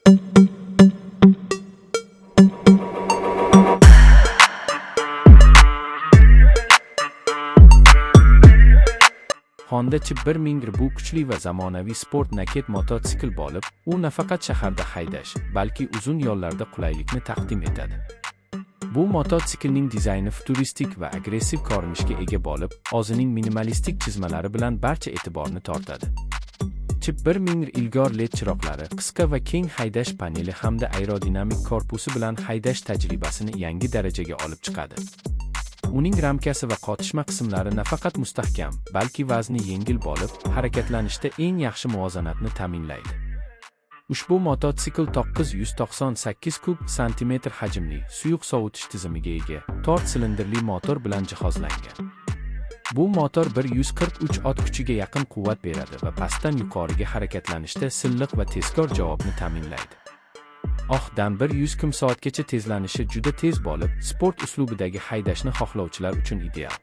Honda Chip 1000 bu kuchli va zamonaviy sport naked mototsikl bo'lib, u nafaqat shaharda haydash, balki uzun yo'llarda qulaylikni taqdim etadi. Bu mototsiklning dizayni futuristik va agressiv ko'rinishga ega bo'lib, o'zining minimalistik chizmalari bilan barcha e'tiborni tortadi. Chip 1000 ilg'or LED chiroqlari, qisqa va keng haydash paneli hamda aerodinamik korpusi bilan haydash tajribasini yangi darajaga olib chiqadi. Uning ramkasi va qotishma qismlari nafaqat mustahkam, balki vazni yengil bo'lib, harakatlanishda eng yaxshi muvozanatni ta'minlaydi. Ushbu mototsikl 998 kub santimetr hajmli suyuq sovutish tizimiga ega, 4 silindrli motor bilan jihozlangan. Bu motor 143 ot kuchiga yaqin quvvat beradi va pastdan yuqoriga harakatlanishda silliq va tezkor javobni ta'minlaydi. Dan 100 km/soatgacha tezlanishi juda tez bo'lib, sport uslubidagi haydashni xohlovchilar uchun ideal.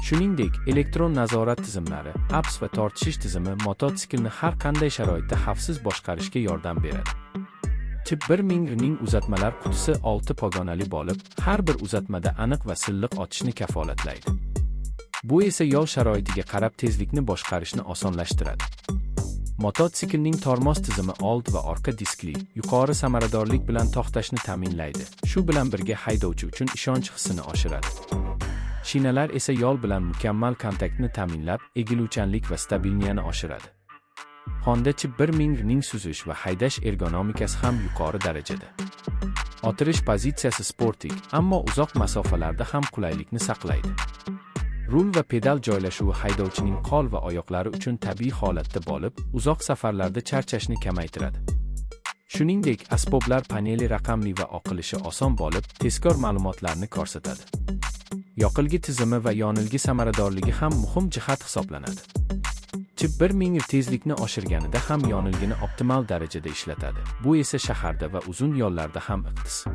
Shuningdek, elektron nazorat tizimlari, apps va tortishish tizimi mototsiklni har qanday sharoitda xavfsiz boshqarishga yordam beradi. Chip 1000 ning uzatmalar qutisi 6 pogonali bo'lib, har bir uzatmada aniq va silliq otishni kafolatlaydi. Bu esa yo'l sharoitiga qarab tezlikni boshqarishni osonlashtiradi. Mototsiklning tormoz tizimi old va orqa diskli, yuqori samaradorlik bilan to'xtashni ta'minlaydi. Shu bilan birga haydovchi uchun ishonch hissini oshiradi. Shinalar esa yo'l bilan mukammal kontaktni ta'minlab, egiluvchanlik va stabilniyani oshiradi. Honda Chip 1000 ning suzish va haydash ergonomikasi ham yuqori darajada. O'tirish pozitsiyasi sportik, ammo uzoq masofalarda ham qulaylikni saqlaydi. Rul va pedal joylashuvi haydovchining qo'l va oyoqlari uchun tabiiy holatda bo'lib, uzoq safarlarda charchashni kamaytiradi. Shuningdek, asboblar paneli raqamli va o'qilishi oson bo'lib, tezkor ma'lumotlarni ko'rsatadi. Yoqilgi tizimi va yonilgi samaradorligi ham muhim jihat hisoblanadi. Chip 1000 tezlikni oshirganida ham yonilgini optimal darajada ishlatadi. Bu esa shaharda va uzun yo'llarda ham iqtis.